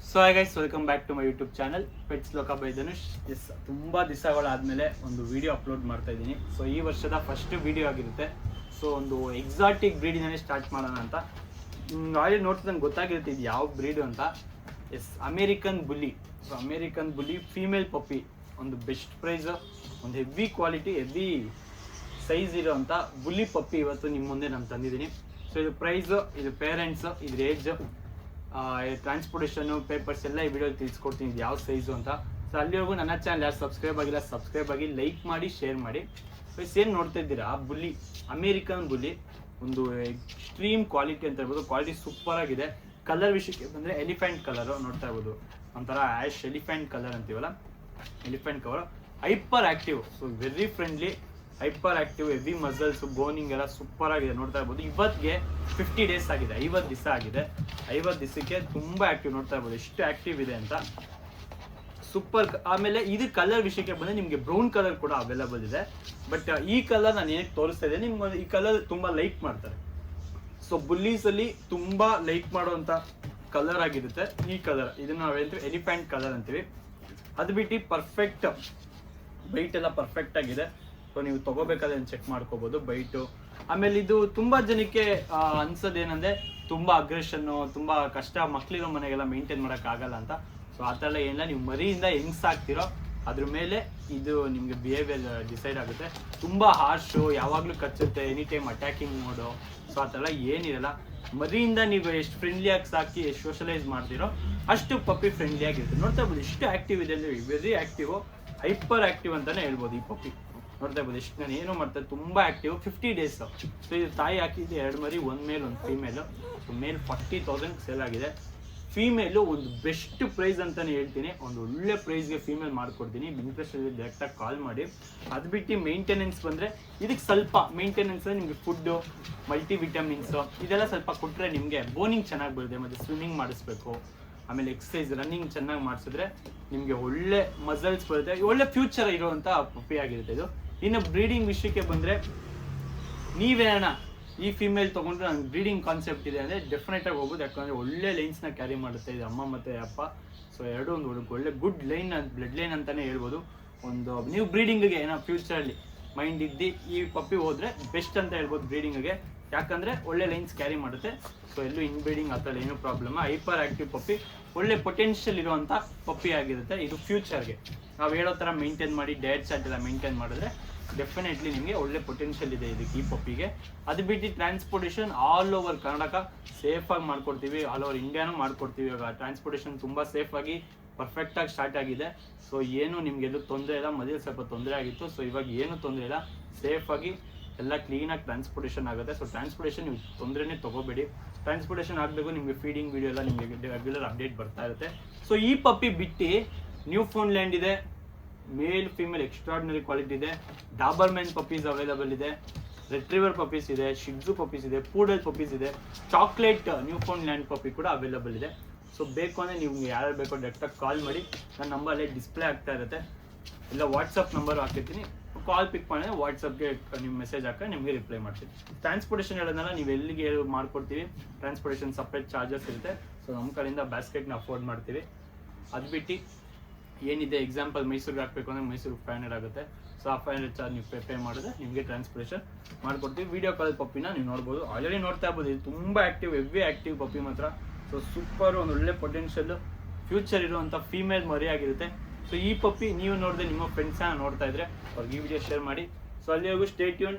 So hi guys, welcome back to my YouTube channel pets Loka by Dhanush. ತುಂಬ ದಿವಸಗಳಾದಮೇಲೆ ಒಂದು video upload ಮಾಡ್ತಾ ಇದ್ದೀನಿ. ಸೊ ಈ ವರ್ಷದ ಫಸ್ಟ್ ವಿಡಿಯೋ ಆಗಿರುತ್ತೆ. ಸೊ ಒಂದು ಎಕ್ಸಾಟಿಕ್ ಬ್ರೀಡಿನೇ ಸ್ಟಾರ್ಟ್ ಮಾಡೋಣ ಅಂತ. ಆಲ್ರೆಡಿ ನೋಡ್ತಾ ನಂಗೆ ಗೊತ್ತಾಗಿರುತ್ತೆ ಇದು ಯಾವ ಬ್ರೀಡು ಅಂತ. ಅಮೇರಿಕನ್ ಬುಲ್ಲಿ. ಸೊ ಅಮೇರಿಕನ್ ಬುಲ್ಲಿ ಫೀಮೇಲ್ ಪಪ್ಪಿ, ಒಂದು ಬೆಸ್ಟ್ ಪ್ರೈಸ್, ಒಂದು ಹೆವಿ ಕ್ವಾಲಿಟಿ, ಹೆವಿ ಸೈಜ್ ಇರೋವಂಥ ಬುಲ್ಲಿ ಪಪ್ಪಿ ಇವತ್ತು ನಿಮ್ಮ ಮುಂದೆ ನಾನು ತಂದಿದ್ದೀನಿ. ಸೊ ಇದು ಪ್ರೈಸು, ಇದು ಪೇರೆಂಟ್ಸು, ಇದ್ರ ಏಜ್, ಟ್ರಾನ್ಸ್ಪೋರ್ಟೇಷನು, ಪೇಪರ್ಸ್ ಎಲ್ಲ ಈ ವಿಡಿಯೋ ತಿಳಿಸ್ಕೊಡ್ತೀನಿ ಇದು ಯಾವ ಸೈಜು ಅಂತ. ಸೊ ಅಲ್ಲಿವರೆಗೂ ನನ್ನ ಚಾನಲ್ ಯಾರು ಸಬ್ಸ್ಕ್ರೈಬ್ ಆಗಿಲ್ಲ, ಸಬ್ಸ್ಕ್ರೈಬ್ ಆಗಿ, ಲೈಕ್ ಮಾಡಿ, ಶೇರ್ ಮಾಡಿ. ಏನು ನೋಡ್ತಾ ಇದ್ದೀರಾ, ಆ ಬುಲ್ಲಿ, ಅಮೇರಿಕನ್ ಬುಲ್ಲಿ, ಒಂದು ಎಕ್ಸ್ಟ್ರೀಮ್ ಕ್ವಾಲಿಟಿ ಅಂತ ಹೇಳ್ಬೋದು. ಕ್ವಾಲಿಟಿ ಸೂಪರ್ ಆಗಿದೆ. ಕಲರ್ ವಿಷಯಕ್ಕೆ ಬಂದರೆ ಎಲಿಫೆಂಟ್ ಕಲರು ನೋಡ್ತಾ ಇರ್ಬೋದು, ಒಂಥರ ಆ್ಯಶ್ ಎಲಿಫೆಂಟ್ ಕಲರ್ ಅಂತೀವಲ್ಲ, elephant colour. Hyper active, so very friendly, hyper active, heavy muscles, boning ಎಲ್ಲ ಸೂಪರ್ ಆಗಿದೆ ನೋಡ್ತಾ ಇರ್ಬೋದು. ಇವತ್ತಿಗೆ 50 ಡೇಸ್ ಆಗಿದೆ, 50 ದಿವಸ ಆಗಿದೆ. 50 ದಿವಸಕ್ಕೆ ತುಂಬ ಆ್ಯಕ್ಟಿವ್ ನೋಡ್ತಾ ಇರ್ಬೋದು, ಎಷ್ಟು ಆ್ಯಕ್ಟಿವ್ ಇದೆ ಅಂತ. ಸೂಪರ್. ಆಮೇಲೆ ಇದು ಕಲರ್ ವಿಷಯಕ್ಕೆ ಬಂದರೆ ನಿಮಗೆ ಬ್ರೌನ್ ಕಲರ್ ಕೂಡ ಅವೈಲೇಬಲ್ ಇದೆ. ಬಟ್ ಈ ಕಲರ್ ನಾನು ಏನಕ್ಕೆ ತೋರಿಸ್ತಾ ಇದ್ದೆ, ನಿಮ್ಗೆ ಈ ಕಲರ್ ತುಂಬ ಲೈಕ್ ಮಾಡ್ತಾರೆ. ಸೊ ಬುಲ್ಲೀಸಲ್ಲಿ ತುಂಬ ಲೈಕ್ ಮಾಡುವಂಥ ಕಲರ್ ಆಗಿರುತ್ತೆ ಈ ಕಲರ್. ಇದನ್ನು ನಾವೇಂತೀವಿ ಎಲಿಫೆಂಟ್ ಕಲರ್ ಅಂತೀವಿ. ಅದು ಬಿಟ್ಟು ಪರ್ಫೆಕ್ಟ್ ಬೈಟ್ ಎಲ್ಲ ಪರ್ಫೆಕ್ಟ್ ಆಗಿದೆ. ಸೊ ನೀವು ತೊಗೋಬೇಕಾದ್ರೆ ಚೆಕ್ ಮಾಡ್ಕೋಬೋದು ಬೈಟು. ಆಮೇಲೆ ಇದು ತುಂಬ ಜನಕ್ಕೆ ಅನ್ಸೋದೇನೆಂದರೆ ತುಂಬ ಅಗ್ರೆಷನ್ನು, ತುಂಬ ಕಷ್ಟ, ಮಕ್ಕಳಿರೋ ಮನೆಗೆಲ್ಲ ಮೇಂಟೈನ್ ಮಾಡೋಕ್ಕಾಗಲ್ಲ ಅಂತ. ಸೊ ಆ ಥರ ಏನಿಲ್ಲ, ನೀವು ಮರಿಯಿಂದ ಹೆಂಗೆ ಸಾಕ್ತಿರೋ ಅದ್ರ ಮೇಲೆ ಇದು ನಿಮಗೆ ಬಿಹೇವಿಯರ್ ಡಿಸೈಡ್ ಆಗುತ್ತೆ. ತುಂಬ ಹಾರ್ಶು, ಯಾವಾಗಲೂ ಕಚ್ಚುತ್ತೆ, any time attacking mode. So ಆ ಥರ ಏನಿರಲ್ಲ. ಮರಿಯಿಂದ ನೀವು ಎಷ್ಟು ಫ್ರೆಂಡ್ಲಿಯಾಗಿ ಸಾಕಿ, ಎಷ್ಟು ಸೋಷಲೈಸ್ ಮಾಡ್ತೀರೋ ಅಷ್ಟು ಪಪ್ಪಿ ಫ್ರೆಂಡ್ಲಿಯಾಗಿರುತ್ತೆ. ನೋಡ್ತಾ ಇರ್ಬೋದು ಎಷ್ಟು ಆ್ಯಕ್ಟಿವ್ ಇದೆ ಅಂದರೆ, ವೆರಿ ಆ್ಯಕ್ಟಿವು, ಹೈಪರ್ ಆ್ಯಕ್ಟಿವ್ ಅಂತಲೇ ಹೇಳ್ಬೋದು ಈ ಪಪ್ಪಿ. ನೋಡ್ತಾ ಇರ್ಬೋದು ಎಷ್ಟು ನಾನು ಏನೋ ಮಾಡ್ತಾರೆ, ತುಂಬ ಆ್ಯಕ್ಟಿವ್. 50 ಡೇಸ್. ಸೊ ಇದು ತಾಯಿ ಹಾಕಿದ್ದು 2 ಮರಿ, 1 ಮೇಲ್ 1 ಫೀಮೇಲು. ಸೊ ಮೇಲ್ 40,000 ಸೇಲ್ ಆಗಿದೆ. ಫೀಮೇಲು ಒಂದು ಬೆಸ್ಟ್ ಪ್ರೈಸ್ ಅಂತಲೇ ಹೇಳ್ತೀನಿ. ಒಂದು ಒಳ್ಳೆ ಪ್ರೈಸ್ಗೆ ಫೀಮೇಲ್ ಮಾಡಿಕೊಡ್ತೀನಿ. ಇಂಟ್ರೆಸ್ಟ್ ಡೈರೆಕ್ಟಾಗಿ ಕಾಲ್ ಮಾಡಿ. ಅದು ಬಿಟ್ಟು ಮೇಂಟೆನೆನ್ಸ್ ಬಂದರೆ ಇದಕ್ಕೆ ಸ್ವಲ್ಪ ಮೇಂಟೆನೆನ್ಸ್, ನಿಮಗೆ ಫುಡ್ಡು, ಮಲ್ಟಿ ವಿಟಮಿನ್ಸು ಇದೆಲ್ಲ ಸ್ವಲ್ಪ ಕೊಟ್ಟರೆ ನಿಮಗೆ ಬೋನಿಂಗ್ ಚೆನ್ನಾಗಿ ಬರುತ್ತೆ. ಮತ್ತು ಸ್ವಿಮ್ಮಿಂಗ್ ಮಾಡಿಸ್ಬೇಕು, ಆಮೇಲೆ ಎಕ್ಸಸೈಸ್, ರನ್ನಿಂಗ್ ಚೆನ್ನಾಗಿ ಮಾಡಿಸಿದ್ರೆ ನಿಮಗೆ ಒಳ್ಳೆ ಮಸಲ್ಸ್ ಬರುತ್ತೆ. ಒಳ್ಳೆ ಫ್ಯೂಚರ್ ಇರುವಂಥ ಪಪ್ಪಿ ಆಗಿರುತ್ತೆ ಇದು. ಇನ್ನು ಬ್ರೀಡಿಂಗ್ ವಿಷಯಕ್ಕೆ ಬಂದರೆ, ನೀವೇನ ಈ ಫೀಮೇಲ್ ತೊಗೊಂಡ್ರೆ ನನ್ನ ಬ್ರೀಡಿಂಗ್ ಕಾನ್ಸೆಪ್ಟ್ ಇದೆ ಅಂದರೆ ಡೆಫಿನೆಟಾಗಿ ಹೋಗ್ಬೋದು. ಯಾಕಂದರೆ ಒಳ್ಳೆ ಲೈನ್ಸ್ನ ಕ್ಯಾರಿ ಮಾಡುತ್ತೆ ಇದು, ಅಮ್ಮ ಮತ್ತು ಅಪ್ಪ. ಸೊ ಎರಡು ಒಂದು ಒಳ್ಳೆ ಗುಡ್ ಲೈನ್, ಬ್ಲಡ್ ಲೈನ್ ಅಂತಲೇ ಹೇಳ್ಬೋದು. ಒಂದು ನೀವು ಬ್ರೀಡಿಂಗಿಗೆ ಏನೋ ಫ್ಯೂಚರಲ್ಲಿ ಮೈಂಡ್ ಇದ್ದು ಈ ಪಪ್ಪಿ ಹೋದರೆ ಬೆಸ್ಟ್ ಅಂತ ಹೇಳ್ಬೋದು ಬ್ರೀಡಿಂಗಿಗೆ. ಯಾಕಂದರೆ ಒಳ್ಳೆ ಲೈನ್ಸ್ ಕ್ಯಾರಿ ಮಾಡುತ್ತೆ. ಸೊ ಎಲ್ಲೂ ಇನ್ ಬ್ರೀಡಿಂಗ್ ಆ ಥರ ಏನೂ ಪ್ರಾಬ್ಲಮ್. ಹೈಪರ್ ಆ್ಯಕ್ಟಿವ್ ಪಪ್ಪಿ, ಒಳ್ಳೆ ಪೊಟೆನ್ಷಿಯಲ್ ಇರುವಂಥ ಪಪ್ಪಿ ಆಗಿರುತ್ತೆ ಇದು. ಫ್ಯೂಚರ್ಗೆ ನಾವು ಹೇಳೋ ಥರ ಮೇಂಟೈನ್ ಮಾಡಿ, ಡಯಟ್ ಚಾರ್ಟ್ ಎಲ್ಲ ಮೇಂಟೈನ್ ಮಾಡಿದ್ರೆ ಡೆಫಿನೆಟ್ಲಿ ನಿಮಗೆ ಒಳ್ಳೆ ಪೊಟೆನ್ಷಿಯಲ್ ಇದೆ ಇದಕ್ಕೆ, ಈ ಪಪ್ಪಿಗೆ. ಅದು ಬಿಟ್ಟು ಟ್ರಾನ್ಸ್ಪೋರ್ಟೇಷನ್ ಆಲ್ ಓವರ್ ಕರ್ನಾಟಕ ಸೇಫಾಗಿ ಮಾಡ್ಕೊಡ್ತೀವಿ, ಆಲ್ ಓವರ್ ಇಂಡಿಯಾನೂ ಮಾಡ್ಕೊಡ್ತೀವಿ. ಇವಾಗ ಟ್ರಾನ್ಸ್ಪೋರ್ಟೇಷನ್ ತುಂಬ ಸೇಫಾಗಿ ಪರ್ಫೆಕ್ಟಾಗಿ ಸ್ಟಾರ್ಟ್ ಆಗಿದೆ. ಸೊ ಏನು ನಿಮಗೆಲ್ಲೂ ತೊಂದರೆ ಇಲ್ಲ. ಮೊದಲು ಸ್ವಲ್ಪ ತೊಂದರೆ ಆಗಿತ್ತು, ಸೊ ಇವಾಗ ಏನೂ ತೊಂದರೆ ಇಲ್ಲ. ಸೇಫಾಗಿ ಎಲ್ಲ ಕ್ಲೀನಾಗಿ ಟ್ರಾನ್ಸ್ಪೋರ್ಟೇಷನ್ ಆಗುತ್ತೆ. ಸೊ ಟ್ರಾನ್ಸ್ಪೋರ್ಟೇಷನ್ ನೀವು ತೊಂದರೆನೇ ತೊಗೋಬೇಡಿ. ಟ್ರಾನ್ಸ್ಪೋರ್ಟೇಷನ್ ಆಗಬೇಕು, ನಿಮಗೆ ಫೀಡಿಂಗ್ ವಿಡಿಯೋ ಎಲ್ಲ ನಿಮಗೆ ರೆಗ್ಯುಲರ್ ಅಪ್ಡೇಟ್ ಬರ್ತಾ ಇರುತ್ತೆ. ಸೊ ಈ ಪಪ್ಪಿ ಬಿಟ್ಟು ನ್ಯೂ ಫೌಂಡ್ ಲ್ಯಾಂಡ್ ಇದೆ, ಮೇಲ್ ಫೀಮೇಲ್ ಎಕ್ಸ್ಟ್ರಾರ್ಡಿನರಿ ಕ್ವಾಲಿಟಿ ಇದೆ. ಡಾಬರ್ಮೆನ್ ಪಪ್ಪೀಸ್ ಅವೈಲೇಬಲ್ ಇದೆ, ರೆಟ್ರಿವರ್ ಪಪ್ಪೀಸ್ ಇದೆ, ಶಿಗ್ಜು ಪಪ್ಪೀಸ್ ಇದೆ, ಪೂಡಲ್ ಪಪ್ಪೀಸ್ ಇದೆ, ಚಾಕ್ಲೇಟ್ ನ್ಯೂ ಫೌಂಡ್ ಲ್ಯಾಂಡ್ ಪಪ್ಪಿ ಕೂಡ ಅವೈಲೇಬಲ್ ಇದೆ. ಸೊ ಬೇಕು ಅಂದರೆ ನೀವು ಯಾರು ಬೇಕೋ ಡೈರೆಕ್ಟಾಗಿ ಕಾಲ್ ಮಾಡಿ. ನನ್ನ ನಂಬರಲ್ಲೇ ಡಿಸ್ಪ್ಲೇ ಆಗ್ತಾ ಇರುತ್ತೆ, ಇಲ್ಲ ವಾಟ್ಸಪ್ ನಂಬರ್ ಹಾಕಿರ್ತೀನಿ. ಕಾಲ್ ಪಿಕ್ ಮಾಡಿದ್ರೆ ವಾಟ್ಸಪ್ಗೆ ನಿಮ್ಮ ಮೆಸೇಜ್ ಹಾಕಿ ನಿಮಗೆ ರಿಪ್ಲೈ ಮಾಡ್ತೀನಿ. ಟ್ರಾನ್ಸ್ಪೋರ್ಟೇಷನ್ ಹೇಳೋದನ್ನ ನೀವು ಎಲ್ಲಿಗೆ ಮಾಡ್ಕೊಡ್ತೀವಿ, ಟ್ರಾನ್ಸ್ಪೋರ್ಟೇಷನ್ ಸಪ್ರೇಟ್ ಚಾರ್ಜಸ್ ಇರುತ್ತೆ. ಸೊ ನಮ್ಮ ಕಡೆಯಿಂದ ಬ್ಯಾಸ್ಕೆಟ್ನ ಅಫೋರ್ಡ್ ಮಾಡ್ತೀವಿ. ಅದು ಬಿಟ್ಟು ಏನಿದೆ, ಎಕ್ಸಾಂಪಲ್ ಮೈಸೂರಿಗೆ ಹಾಕಬೇಕು ಅಂದರೆ ಮೈಸೂರಿಗೆ 500 ಆಗುತ್ತೆ. ಸೊ ಆ 500 ಚಾರ್ಜ್ ನೀವು ಪೇ ಮಾಡಿದ್ರೆ ನಿಮಗೆ ಟ್ರಾನ್ಸ್ಪೋರ್ಟೇಷನ್ ಮಾಡ್ಕೊಡ್ತೀವಿ. ವೀಡಿಯೋ ಕಾಲ್ ಪಪ್ಪಿನ ನೀವು ನೋಡ್ಬೋದು, ಆಲ್ರೆಡಿ ನೋಡ್ತಾ ಇರ್ಬೋದು. ಇದು ತುಂಬ ಆ್ಯಕ್ಟಿವ್, ಹೆವಿ ಆ್ಯಕ್ಟಿವ್ ಪಪ್ಪಿ ಮಾತ್ರ. ಸೊ ಸೂಪರ್, ಒಂದು ಒಳ್ಳೆ ಪೊಟೆನ್ಷಿಯಲ್, ಫ್ಯೂಚರ್ ಇರುವಂಥ ಫೀಮೇಲ್ ಮರಿ ಆಗಿರುತ್ತೆ. ಸೊ ಈ ಪಪ್ಪಿ ನೀವು ನೋಡಿದ್ರೆ ನಿಮ್ಮ ಫ್ರೆಂಡ್ಸ್ನ ನೋಡ್ತಾ ಇದ್ರೆ ಅವ್ರಿಗೆ ಈ ವಿಡಿಯೋ ಶೇರ್ ಮಾಡಿ. ಸೊ ಅಲ್ಲಿವರೆಗೂ ಸ್ಟೇ ಟ್ಯೂನ್.